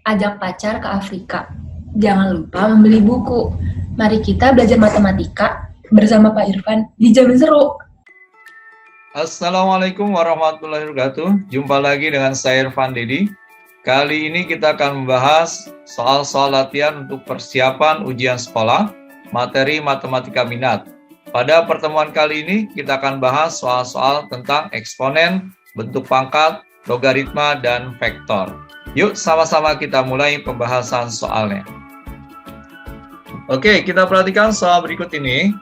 ajak pacar ke Afrika. Jangan lupa membeli buku. Mari kita belajar matematika bersama Pak Irfan di Jamin Seru. Assalamualaikum warahmatullahi wabarakatuh. Jumpa lagi dengan saya Irfan Dedi. Kali ini kita akan membahas soal-soal latihan untuk persiapan ujian sekolah, materi matematika minat. Pada pertemuan kali ini kita akan bahas soal-soal tentang eksponen, bentuk pangkat, logaritma, dan vektor. Yuk sama-sama kita mulai pembahasan soalnya. Oke, kita perhatikan soal berikut ini.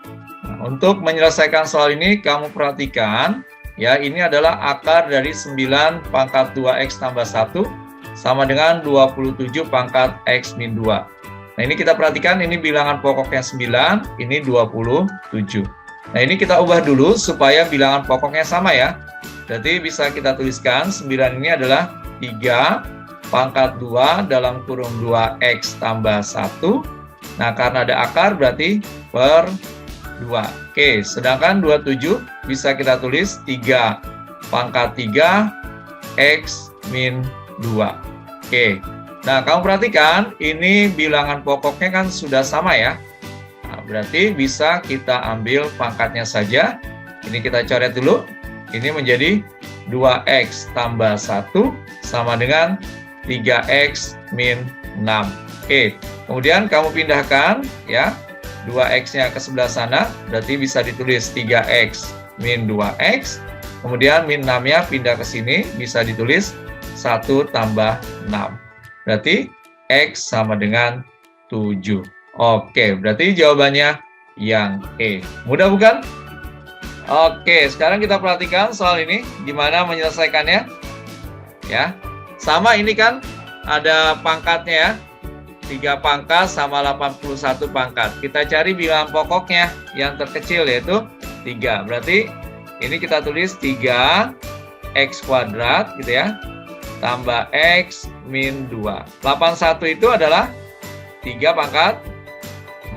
Nah, untuk menyelesaikan soal ini, kamu perhatikan, ya, ini adalah akar dari 9 pangkat 2x tambah 1 sama dengan 27 pangkat x min 2. Nah, ini kita perhatikan, ini bilangan pokoknya 9, ini 27. Nah, ini kita ubah dulu supaya bilangan pokoknya sama ya. Berarti bisa kita tuliskan 9 ini adalah 3 pangkat 2 dalam kurung 2x tambah 1. Nah, karena ada akar berarti per 2. Oke, sedangkan 27 bisa kita tulis 3 pangkat 3 x min 2. Oke, nah kamu perhatikan ini bilangan pokoknya kan sudah sama ya. Nah, berarti bisa kita ambil pangkatnya saja. Ini kita coret dulu. Ini menjadi 2x tambah 1 sama dengan 3x min 6. Oke, kemudian kamu pindahkan ya 2x-nya ke sebelah sana, berarti bisa ditulis 3x min 2x. Kemudian min 6-nya pindah ke sini, bisa ditulis 1 tambah 6. Berarti x sama dengan 7. Oke, berarti jawabannya yang E. Mudah bukan? Oke, sekarang kita perhatikan soal ini, gimana menyelesaikannya. Ya, sama ini kan ada pangkatnya ya. 3 pangkat sama 81 pangkat. Kita cari bilangan pokoknya yang terkecil yaitu 3. Berarti ini kita tulis 3x kuadrat gitu ya, tambah x min 2. 81 itu adalah 3 pangkat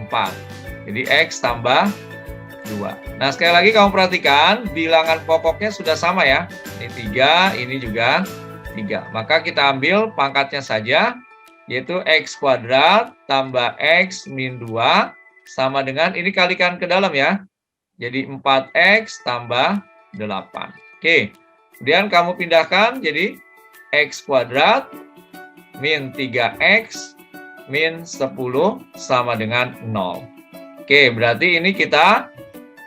4. Jadi x tambah 2. Nah, sekali lagi kamu perhatikan, bilangan pokoknya sudah sama ya. Ini 3, ini juga 3. Maka kita ambil pangkatnya saja, yaitu x kuadrat tambah x min 2 sama dengan, ini kalikan ke dalam ya. Jadi 4x tambah 8. Oke, kemudian kamu pindahkan jadi x kuadrat min 3x min 10 sama dengan 0. Oke, berarti ini kita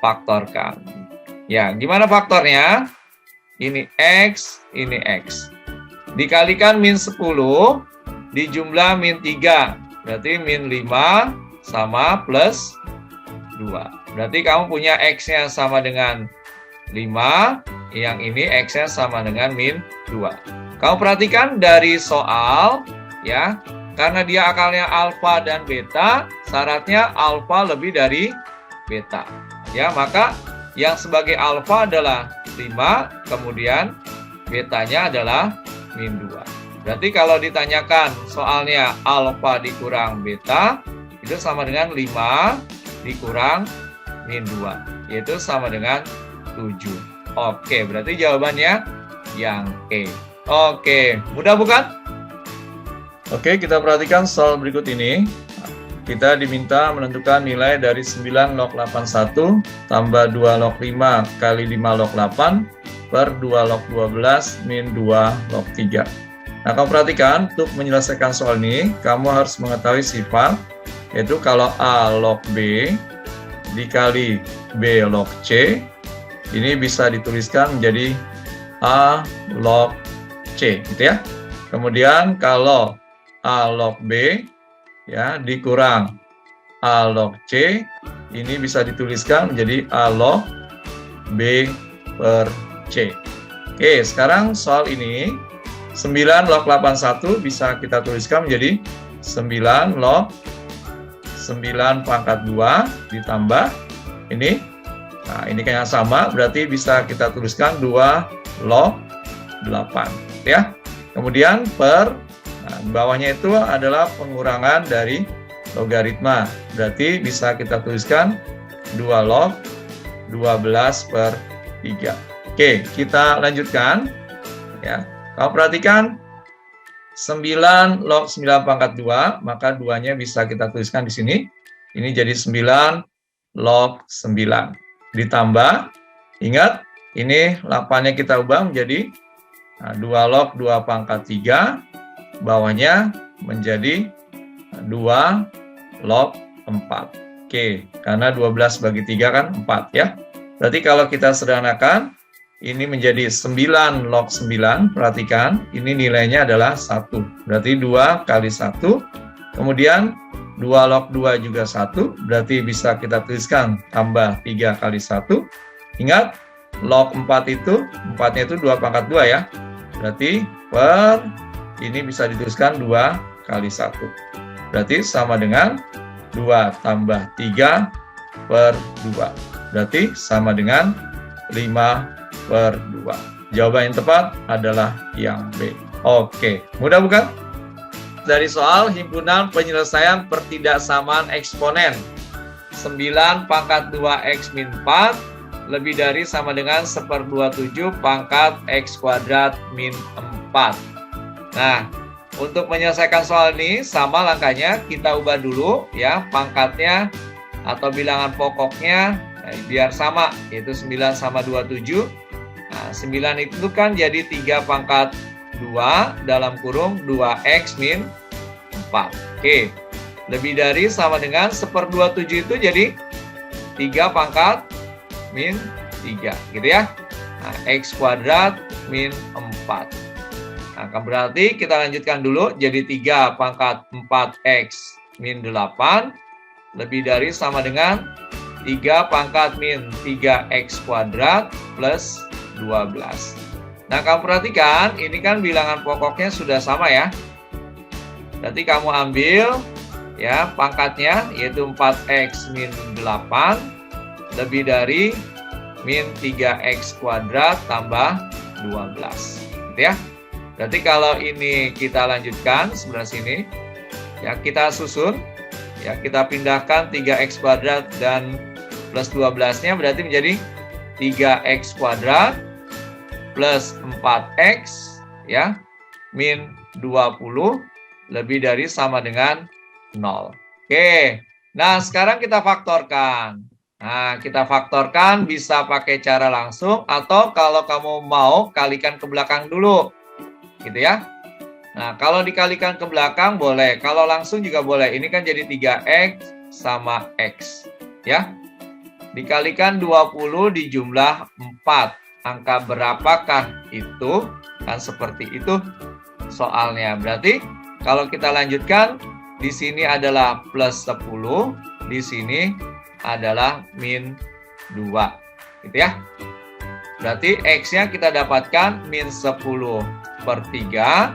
faktorkan. Ya, gimana faktornya? Ini x, ini x. Dikalikan min 10, dijumlah min 3. Berarti min 5 sama plus 2. Berarti kamu punya x-nya sama dengan 5, yang ini x-nya sama dengan min 2. Kamu perhatikan dari soal, ya, karena dia akalnya alfa dan beta, syaratnya alfa lebih dari beta. Ya, maka yang sebagai alfa adalah 5, kemudian betanya adalah min 2. Berarti kalau ditanyakan soalnya alfa dikurang beta, itu sama dengan 5 dikurang min 2, yaitu sama dengan 7. Oke, berarti jawabannya yang E. Oke, mudah bukan? Oke, kita perhatikan soal berikut ini. Kita diminta menentukan nilai dari 9 log 81 tambah 2 log 5 kali 5 log 8 per 2 log 12 min 2 log 3. Nah, kamu perhatikan, untuk menyelesaikan soal ini, kamu harus mengetahui sifat, yaitu kalau A log B dikali B log C, ini bisa dituliskan menjadi A log C, gitu ya. Kemudian kalau A log B ya dikurang A log C, ini bisa dituliskan menjadi A log B per C. Oke, sekarang soal ini 9 log 81 bisa kita tuliskan menjadi 9 log 9 pangkat 2 ditambah ini. Nah, ini kayaknya sama, berarti bisa kita tuliskan 2 log 8. Ya, kemudian per, nah, bawahnya itu adalah pengurangan dari logaritma, berarti bisa kita tuliskan 2 log 12 per 3. Oke, kita lanjutkan ya. Kamu perhatikan 9 log 9 pangkat 2, maka 2-nya bisa kita tuliskan di sini. Ini jadi 9 log 9. Ditambah, ingat, ini 8-nya kita ubah menjadi 2 log 2 pangkat 3, bawahnya menjadi 2 log 4. Oke, karena 12 bagi 3 kan 4 ya. Berarti kalau kita sederhanakan, ini menjadi 9 log 9, perhatikan, ini nilainya adalah 1. Berarti 2 kali 1, kemudian 2 log 2 juga 1, berarti bisa kita tuliskan tambah 3 kali 1. Ingat, log 4 itu, 4-nya itu 2 pangkat 2 ya. Berarti ini bisa dituliskan 2 kali 1. Berarti sama dengan 2 tambah 3 per 2. Berarti sama dengan 5 per 2. Jawaban yang tepat adalah yang B. Oke, mudah bukan? Dari soal himpunan penyelesaian pertidaksamaan eksponen. 9 pangkat 2x min 4 lebih dari sama dengan 1/27 pangkat x kuadrat min 4. Nah, untuk menyelesaikan soal ini sama langkahnya, kita ubah dulu ya pangkatnya atau bilangan pokoknya biar sama, yaitu 9 sama 27. Nah, 9 itu kan jadi 3 pangkat 2 dalam kurung 2x min 4. Oke, lebih dari sama dengan 1/27 itu jadi 3 pangkat min 3, gitu ya. Nah, x kuadrat min 4. Nah, kan berarti kita lanjutkan dulu, jadi 3 pangkat 4x min 8 lebih dari sama dengan 3 pangkat min 3x kuadrat plus 12. Nah, kamu perhatikan, ini kan bilangan pokoknya sudah sama ya. Berarti kamu ambil ya pangkatnya, yaitu 4x min 8 lebih dari min 3x kuadrat tambah 12. Gitu ya. Berarti kalau ini kita lanjutkan sebelah sini, ya kita susun, ya kita pindahkan 3x kuadrat dan plus 12-nya berarti menjadi 3x kuadrat plus 4x ya min 20 lebih dari sama dengan 0. Oke, nah sekarang kita faktorkan. Nah, kita faktorkan bisa pakai cara langsung atau kalau kamu mau kalikan ke belakang dulu. Gitu ya. Nah, kalau dikalikan ke belakang boleh, kalau langsung juga boleh. Ini kan jadi 3x sama x. Ya. Dikalikan 20 di jumlah 4. Angka berapakah itu? Kan seperti itu soalnya. Berarti kalau kita lanjutkan, di sini adalah plus 10, di sini adalah min 2. Gitu ya. Berarti x-nya kita dapatkan min 10 per 3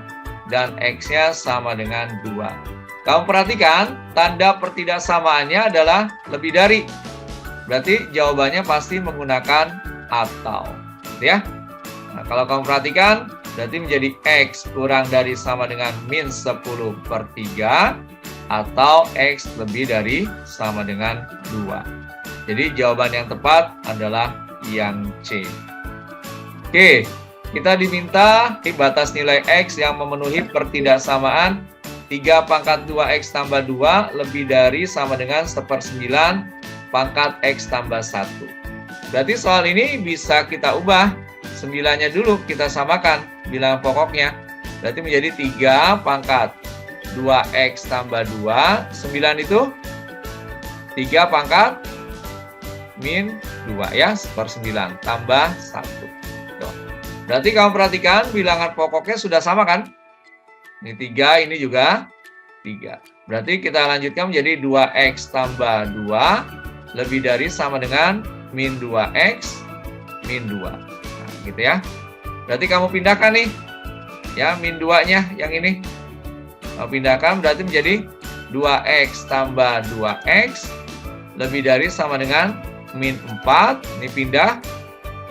dan x-nya sama dengan 2. Kamu perhatikan, tanda pertidaksamaannya adalah lebih dari. Berarti jawabannya pasti menggunakan atau. Ya. Nah, kalau kamu perhatikan, berarti menjadi x kurang dari sama dengan min 10 per 3 atau x lebih dari sama dengan 2. Jadi jawaban yang tepat adalah yang C. Oke, kita diminta batas nilai x yang memenuhi pertidaksamaan 3 pangkat 2x tambah 2 lebih dari sama dengan 1/9 pangkat x tambah 1. Berarti soal ini bisa kita ubah. 9-nya dulu kita samakan bilangan pokoknya. Berarti menjadi 3 pangkat 2x tambah 2. 9 itu 3 pangkat min 2 ya, 1/9 tambah 1. Tuh. Berarti kamu perhatikan bilangan pokoknya sudah sama kan? Ini 3, ini juga 3. Berarti kita lanjutkan menjadi 2x tambah 2 lebih dari sama dengan min 2x min 2. Nah, gitu ya. Berarti kamu pindahkan nih. Ya, min 2-nya yang ini. Kamu pindahkan berarti menjadi 2x tambah 2x lebih dari sama dengan min 4. Ini pindah.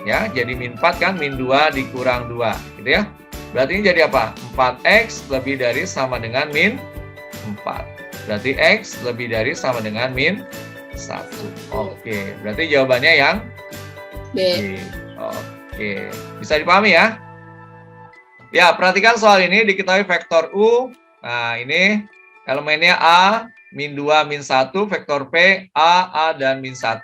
Ya, jadi min 4 kan, min 2 dikurang 2. Gitu ya. Berarti ini jadi apa? 4x lebih dari sama dengan min 4. Berarti x lebih dari sama dengan min 1. Oke, berarti jawabannya yang B. Oke, bisa dipahami ya? Ya, perhatikan soal ini diketahui vektor U. Nah, ini elemennya A, min 2, min 1, vektor P, A, dan min 1.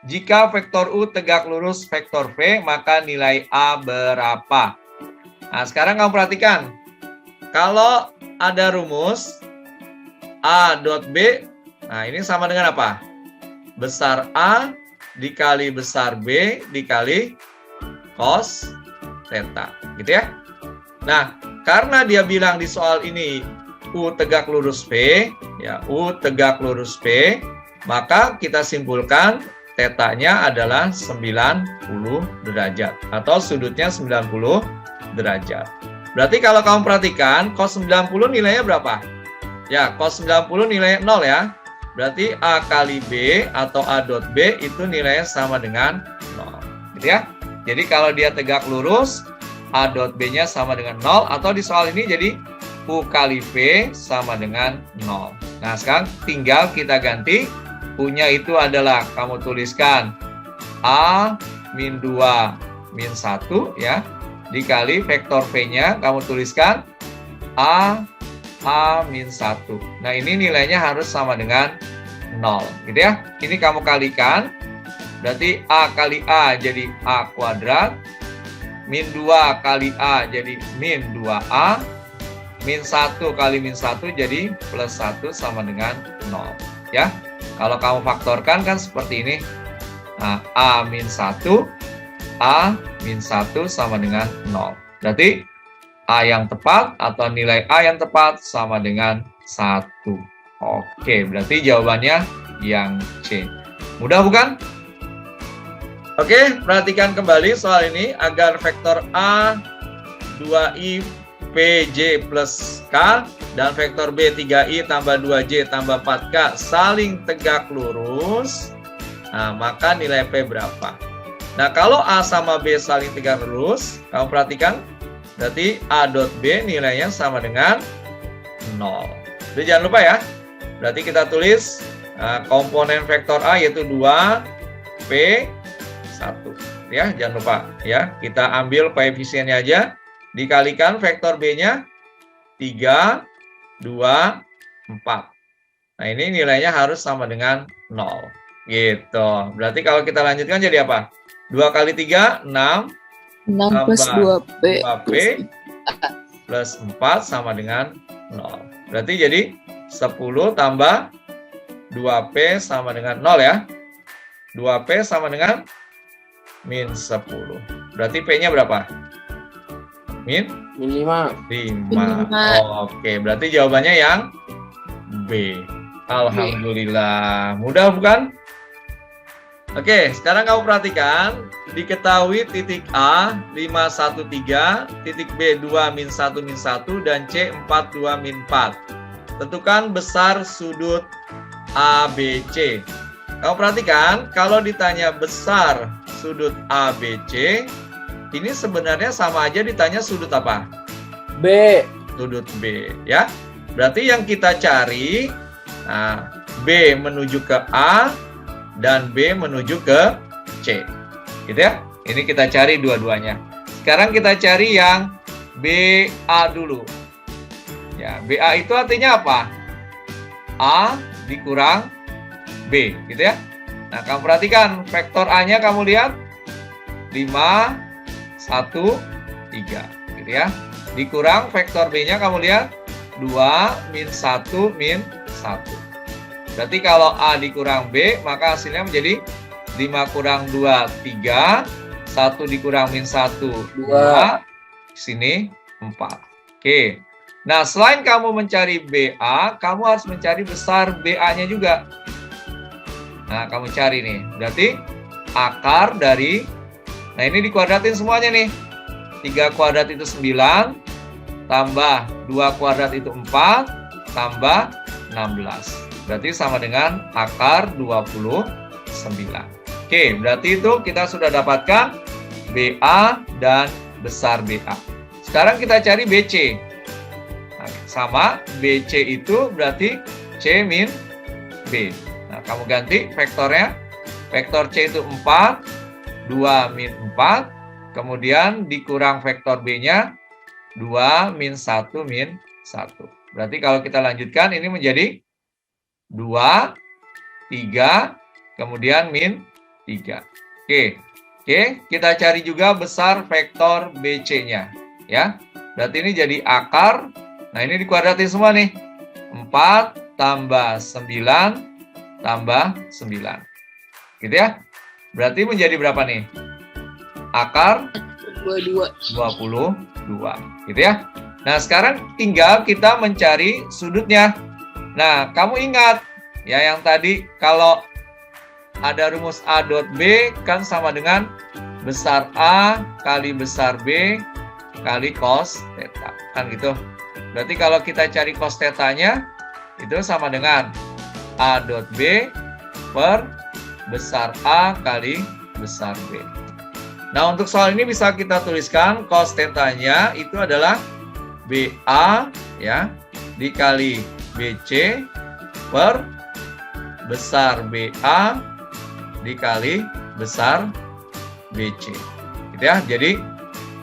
Jika vektor U tegak lurus vektor P, maka nilai A berapa? Nah, sekarang kamu perhatikan. Kalau ada rumus A dot B, nah ini sama dengan apa? Besar A dikali besar B dikali cos theta, gitu ya. Nah, karena dia bilang di soal ini U tegak lurus P, ya U tegak lurus P, maka kita simpulkan tetanya adalah 90 derajat atau sudutnya 90 derajat. Berarti kalau kamu perhatikan cos 90 nilainya berapa? Ya, cos 90 nilainya 0 ya. Berarti A kali B atau A dot B itu nilainya sama dengan 0. Gitu ya. Jadi kalau dia tegak lurus, A dot B-nya sama dengan 0, atau di soal ini jadi U kali V sama dengan 0. Nah, sekarang tinggal kita ganti. U-nya itu adalah kamu tuliskan A min 2 min 1 ya, dikali vektor V-nya kamu tuliskan A min 1. Nah, ini nilainya harus sama dengan 0, gitu ya. Ini kamu kalikan, berarti A kali A jadi A kuadrat, min 2 kali A jadi min 2A, min 1 kali min 1 jadi plus 1 sama dengan 0. Ya, kalau kamu faktorkan kan seperti ini. Nah, A min 1, A min 1 sama dengan 0. Berarti A yang tepat atau nilai A yang tepat sama dengan 1. Oke, berarti jawabannya yang C. Mudah bukan? Oke, perhatikan kembali soal ini. Agar vektor A 2I PJ plus K dan vektor B 3I tambah 2J tambah 4K saling tegak lurus, nah, maka nilai P berapa? Nah, kalau A sama B saling tegak lurus, kamu perhatikan, berarti A dot B nilainya sama dengan 0. Jadi jangan lupa ya, berarti kita tulis komponen vektor A yaitu 2P 1 ya, jangan lupa ya, kita ambil koefisiennya aja, dikalikan vektor B-nya 3, 2, 4. Nah, ini nilainya harus sama dengan 0 gitu. Berarti kalau kita lanjutkan jadi apa? 2 kali 3 6 plus 2P plus 4 sama dengan 0. Berarti jadi 10 tambah 2P sama dengan 0 ya. 2P sama dengan min 10. Berarti P-nya berapa? Min 5. Oke, berarti jawabannya yang B. Alhamdulillah. Mudah bukan? Oke, sekarang kamu perhatikan. Diketahui titik A 513, titik B 2 min 1 min 1, dan C 4 2 min 4. Tentukan besar sudut ABC. Kamu perhatikan, kalau ditanya besar sudut ABC, ini sebenarnya sama aja ditanya sudut apa? B. Sudut B, ya. Berarti yang kita cari, nah, B menuju ke A dan B menuju ke C. Gitu ya. Ini kita cari dua-duanya. Sekarang kita cari yang BA dulu. Ya, BA itu artinya apa? A dikurang B, gitu ya. Nah, kamu perhatikan vektor A-nya kamu lihat 5 1 3, gitu ya. Dikurang vektor B-nya kamu lihat 2 min 1 min 1. Berarti kalau A dikurang B, maka hasilnya menjadi 5 kurang 2 3, 1 dikurang min 1 2, sini 4. Oke. Nah, selain kamu mencari BA, kamu harus mencari besar BA-nya juga. Nah, kamu cari nih. Berarti akar dari, nah ini dikuadratin semuanya nih. 3 kuadrat itu 9, tambah 2 kuadrat itu 4, tambah 16. Berarti sama dengan akar 29. Oke, berarti itu kita sudah dapatkan BA dan besar BA. Sekarang kita cari BC. Nah, sama, BC itu berarti C min B. Nah, kamu ganti vektornya. Vektor C itu 4, 2 min 4. Kemudian dikurang vektor B-nya 2 min 1 min 1. Berarti kalau kita lanjutkan ini menjadi 2, 3, kemudian min 3. Oke, kita cari juga besar vektor BC-nya. Ya, berarti ini jadi akar. Nah, ini dikuadratin semua nih. 4 tambah 9 tambah 9. Gitu ya. Berarti menjadi berapa nih? Akar 22. 22. Gitu ya. Nah, sekarang tinggal kita mencari sudutnya. Nah, kamu ingat ya yang tadi kalau ada rumus A dot B kan sama dengan besar A kali besar B kali cos theta. Kan gitu. Berarti kalau kita cari cos theta-nya itu sama dengan A dot B per besar A kali besar B. Nah, untuk soal ini bisa kita tuliskan cos theta-nya itu adalah BA ya dikali BC per besar BA dikali besar BC. Gitu ya. Jadi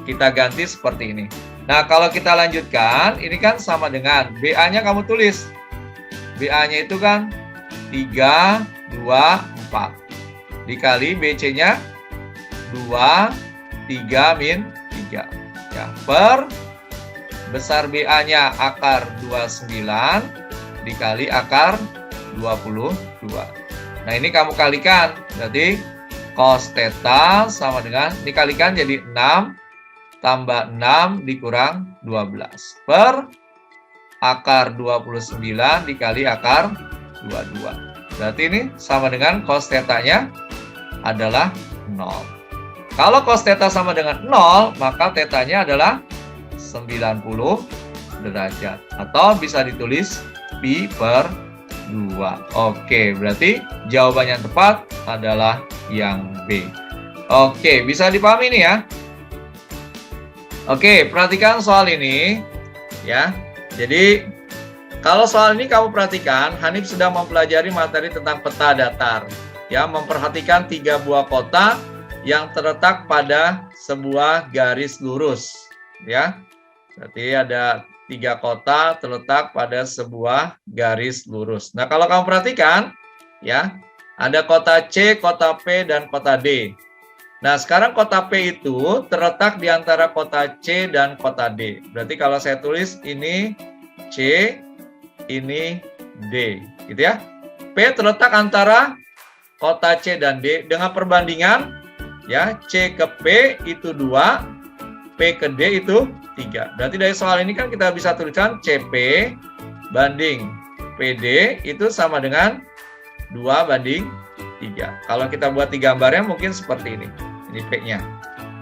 kita ganti seperti ini. Nah, kalau kita lanjutkan, ini kan sama dengan BA-nya kamu tulis. BA-nya itu kan 3, 2, 4. Dikali BC-nya 2, 3, min 3. Ya, per besar BA-nya akar 29 dikali akar 22. Nah, ini kamu kalikan. Berarti cos theta sama dengan dikalikan jadi 6 tambah 6 dikurang 12 per akar 29 dikali akar 22. Berarti ini sama dengan cos theta-nya adalah 0. Kalau cos theta sama dengan 0, maka theta-nya adalah 90 derajat. Atau bisa ditulis pi per 2. Oke, berarti jawaban yang tepat adalah yang B. Oke, bisa dipahami nih ya. Oke, perhatikan soal ini ya. Jadi kalau soal ini kamu perhatikan, Hanif sedang mempelajari materi tentang peta datar. Ya, memperhatikan 3 buah kota yang terletak pada sebuah garis lurus. Ya, berarti ada 3 kota terletak pada sebuah garis lurus. Nah, kalau kamu perhatikan, ya, ada kota C, kota P, dan kota D. Nah, sekarang kota P itu terletak di antara kota C dan kota D. Berarti kalau saya tulis ini C, ini D, gitu ya. P terletak antara kota C dan D dengan perbandingan, ya, C ke P itu 2, P ke D itu 3. Berarti dari soal ini kan kita bisa tuliskan CP banding PD itu sama dengan 2 banding 3. Kalau kita buat di gambarnya mungkin seperti ini. Ini P-nya.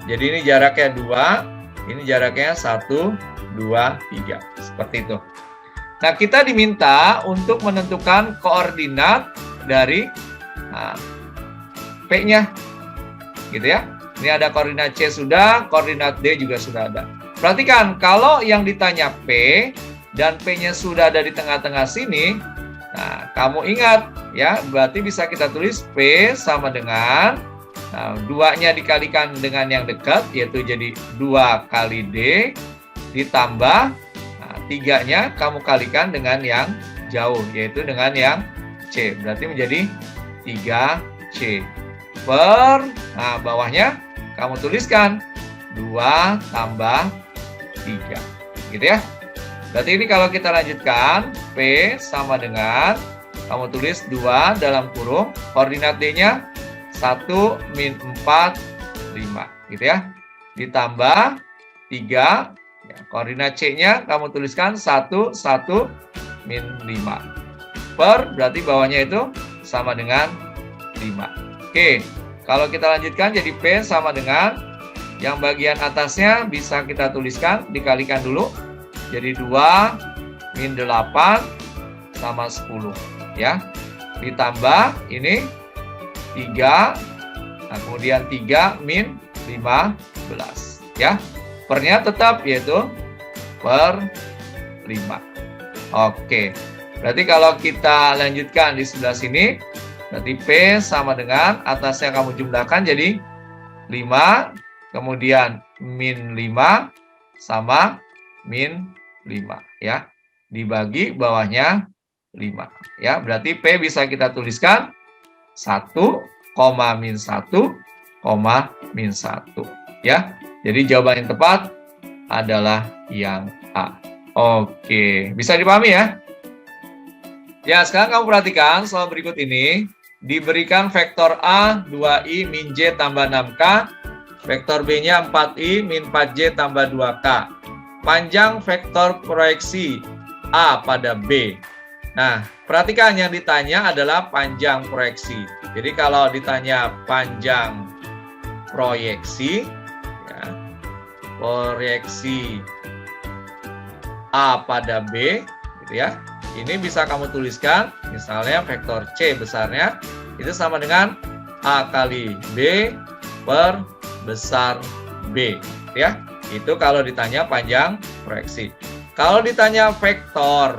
Jadi ini jaraknya 2, ini jaraknya 1, 2, 3. Seperti itu. Nah, kita diminta untuk menentukan koordinat dari P-nya. Gitu ya. Ini ada koordinat C sudah, koordinat D juga sudah ada. Perhatikan, kalau yang ditanya P dan P-nya sudah ada di tengah-tengah sini, nah, kamu ingat ya, berarti bisa kita tulis P sama dengan 2-nya dikalikan dengan yang dekat, yaitu jadi 2 kali D, ditambah 3-nya kamu kalikan dengan yang jauh, yaitu dengan yang C. Berarti menjadi 3C. Per, bawahnya kamu tuliskan 2 tambah 3, gitu ya. Berarti ini kalau kita lanjutkan, P sama dengan, kamu tulis 2 dalam kurung, koordinat D-nya 1 min 4, 5, gitu ya. Ditambah 3, ya, koordinat C-nya kamu tuliskan 1, 1 min 5. Per, berarti bawahnya itu sama dengan 5. Oke, kalau kita lanjutkan jadi P sama dengan, yang bagian atasnya bisa kita tuliskan, dikalikan dulu. Jadi 2 min 8 sama 10. Ya. Ditambah ini 3. Nah, kemudian 3 min 15. Ya. Pernya tetap yaitu per 5. Oke. Berarti kalau kita lanjutkan di sebelah sini, berarti P sama dengan atasnya kamu jumlahkan jadi 5. Kemudian min 5 sama min 5 ya. Dibagi bawahnya 5 ya. Berarti P bisa kita tuliskan 1, min 1, min 1 ya. Jadi jawaban yang tepat adalah yang A. Oke, bisa dipahami ya? Ya, sekarang kamu perhatikan soal berikut ini. Diberikan vektor A 2I min J tambah 6K, vektor B-nya 4I min 4J tambah 2K. Panjang vektor proyeksi A pada B. Nah, perhatikan yang ditanya adalah panjang proyeksi. Jadi kalau ditanya panjang proyeksi, ya, proyeksi A pada B, gitu ya. Ini bisa kamu tuliskan, misalnya vektor C besarnya itu sama dengan A kali B per besar B, ya. Itu kalau ditanya panjang proyeksi. Kalau ditanya vektor,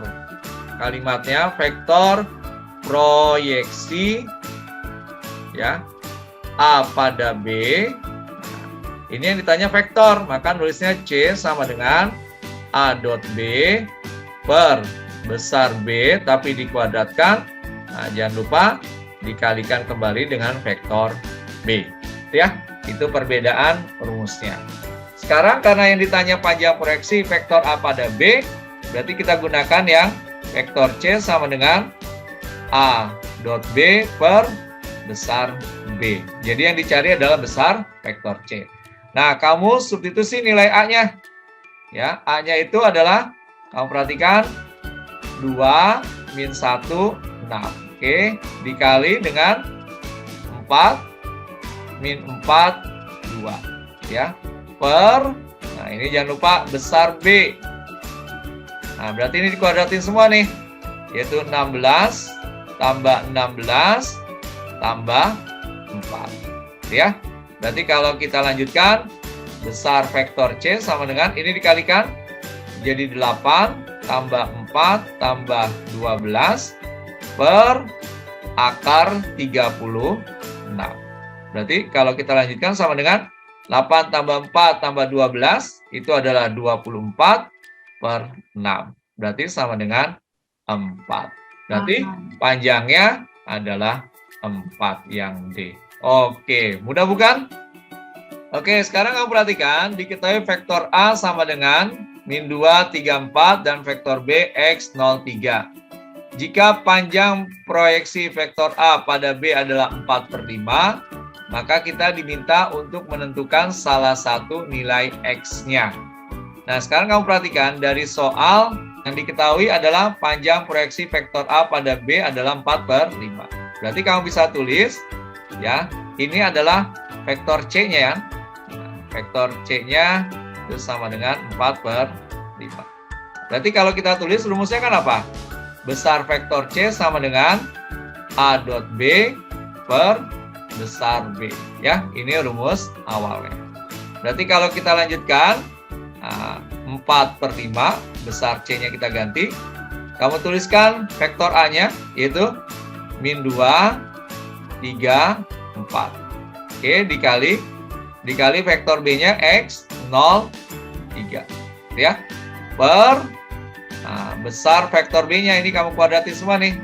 kalimatnya vektor proyeksi ya A pada B. Ini yang ditanya vektor, maka nulisnya C sama dengan A dot B per besar B tapi dikuadratkan. Nah, jangan lupa dikalikan kembali dengan vektor B. Ya, itu perbedaan rumusnya. Sekarang karena yang ditanya panjang proyeksi vektor A pada B, berarti kita gunakan yang vektor C sama dengan A dot B per besar B. Jadi yang dicari adalah besar vektor C. Nah, kamu substitusi nilai A-nya. Ya, A-nya itu adalah, kamu perhatikan, 2 min 1, 6. Oke, dikali dengan 4 min 4, 2. Ya, per, nah ini jangan lupa besar B. Nah, berarti ini dikuadratin semua nih. Yaitu 16 tambah 16 tambah 4. Ya, berarti kalau kita lanjutkan, besar vektor C sama dengan, ini dikalikan, jadi 8 tambah 4 tambah 12 per akar 36. Berarti kalau kita lanjutkan sama dengan 8 tambah 4 tambah 12, itu adalah 24 per 6. Berarti sama dengan 4. Berarti panjangnya adalah 4 yang D. Oke, mudah bukan? Oke, sekarang kamu perhatikan, diketahui vektor A sama dengan min 2, 3, 4, dan vektor B, X, 0, 3. Jika panjang proyeksi vektor A pada B adalah 4 per 5, maka kita diminta untuk menentukan salah satu nilai X-nya. Nah, sekarang kamu perhatikan, dari soal yang diketahui adalah panjang proyeksi vektor A pada B adalah 4 per 5. Berarti kamu bisa tulis, ya, ini adalah vektor C-nya ya. Vektor C-nya itu sama dengan 4 per 5. Berarti kalau kita tulis rumusnya kan apa? Besar vektor C sama dengan A dot B per besar B. Ya, ini rumus awalnya. Berarti kalau kita lanjutkan, 4 per 5, besar C-nya kita ganti. Kamu tuliskan vektor A-nya, yaitu min 2, 3, 4. Oke, dikali vektor B-nya X, 0, 3. Ya, per, besar vektor B-nya, ini kamu kuadratin semua nih.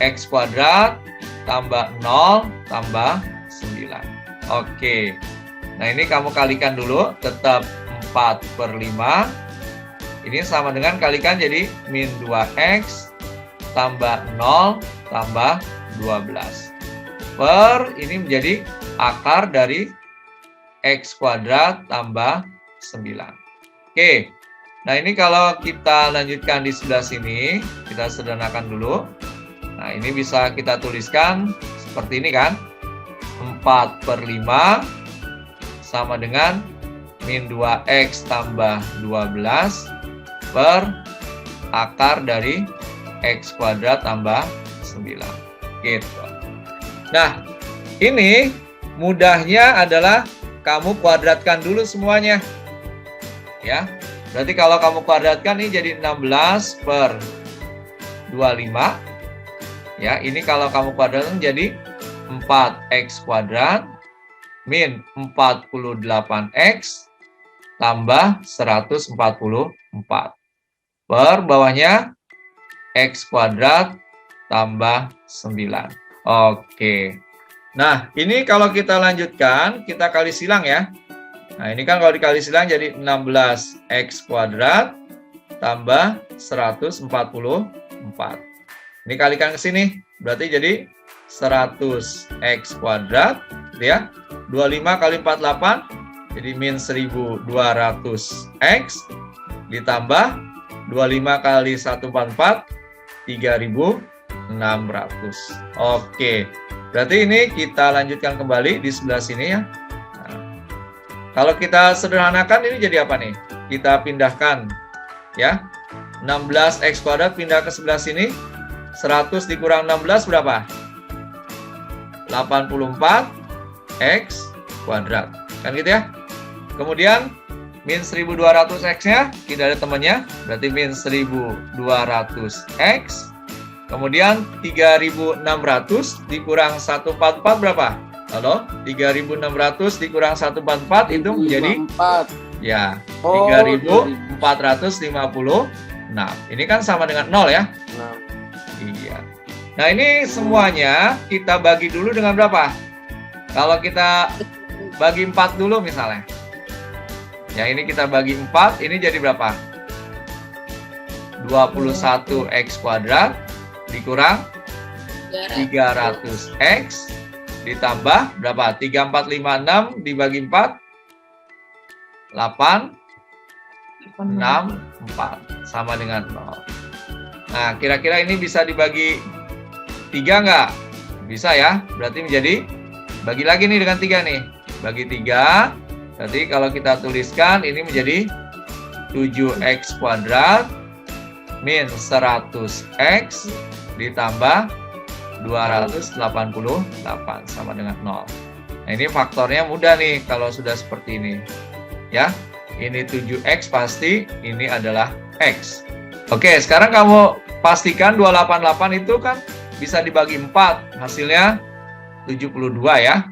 X kuadrat, tambah 0, tambah 9. Oke, nah ini kamu kalikan dulu, tetap 4 per 5. Ini sama dengan kalikan jadi min 2X, tambah 0, tambah 12. Per, ini menjadi akar dari X kuadrat tambah 9. Oke, nah ini kalau kita lanjutkan di sebelah sini, kita sederhanakan dulu. Nah, ini bisa kita tuliskan seperti ini kan. 4 per 5 sama dengan min 2X tambah 12 per akar dari X kuadrat tambah 9. Gitu. Nah, ini mudahnya adalah kamu kuadratkan dulu semuanya. Ya. Berarti kalau kamu kuadratkan ini jadi 16 per 25. Ya, ini kalau kamu kuadratkan jadi 4x kuadrat min 48x tambah 144. Per bawahnya X kuadrat tambah 9. Oke. Nah, ini kalau kita lanjutkan, kita kali silang ya. Nah, ini kan kalau dikali silang jadi 16X kuadrat tambah 144. Ini kalikan ke sini, berarti jadi 100X kuadrat, gitu ya. 25 kali 48, jadi min 1200X, ditambah 25 kali 144, 3600. Oke, berarti ini kita lanjutkan kembali di sebelah sini ya. Nah, kalau kita sederhanakan ini jadi apa nih? Kita pindahkan ya. 16X kuadrat pindah ke sebelah sini. 100 dikurang 16 berapa? 84X kuadrat. Kan gitu ya. Kemudian min 1200X-nya, tidak ada temannya, berarti min 1200X. Kemudian 3600 dikurang 144 berapa? Halo? 3600 dikurang 144 itu menjadi 4. ya, 3456. Ini kan sama dengan 0 ya? Iya. Nah, ini semuanya kita bagi dulu dengan berapa? Kalau kita bagi 4 dulu misalnya. Ya, ini kita bagi 4, ini jadi berapa? 21X kuadrat dikurang 300X ditambah berapa? 3456 dibagi 4 864 sama dengan 0. Nah, kira-kira ini bisa dibagi 3 nggak? Bisa ya, berarti menjadi bagi lagi nih dengan 3 nih. Bagi 3, berarti kalau kita tuliskan ini menjadi 7X kuadrat min 100X ditambah 288 sama dengan 0. Nah, ini faktornya mudah nih kalau sudah seperti ini. Ya, ini 7X pasti, ini adalah X. Oke, sekarang kamu pastikan 288 itu kan bisa dibagi 4, hasilnya 72 ya.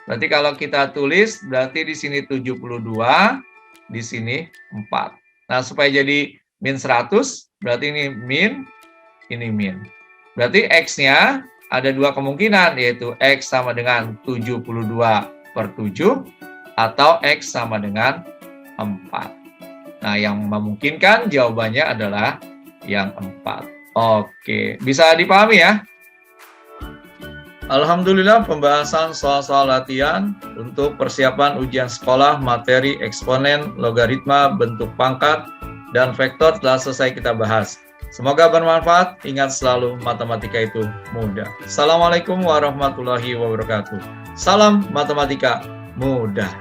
Berarti kalau kita tulis, berarti di sini 72, di sini 4. Nah, supaya jadi min 100, berarti ini min, ini min. Berarti X-nya ada 2 kemungkinan, yaitu X sama dengan 72/7 atau X sama dengan 4. Nah, yang memungkinkan jawabannya adalah yang 4. Oke, bisa dipahami ya? Alhamdulillah, pembahasan soal-soal latihan untuk persiapan ujian sekolah materi eksponen, logaritma, bentuk pangkat, dan vektor telah selesai kita bahas. Semoga bermanfaat. Ingat selalu, matematika itu mudah. Assalamualaikum warahmatullahi wabarakatuh. Salam matematika mudah.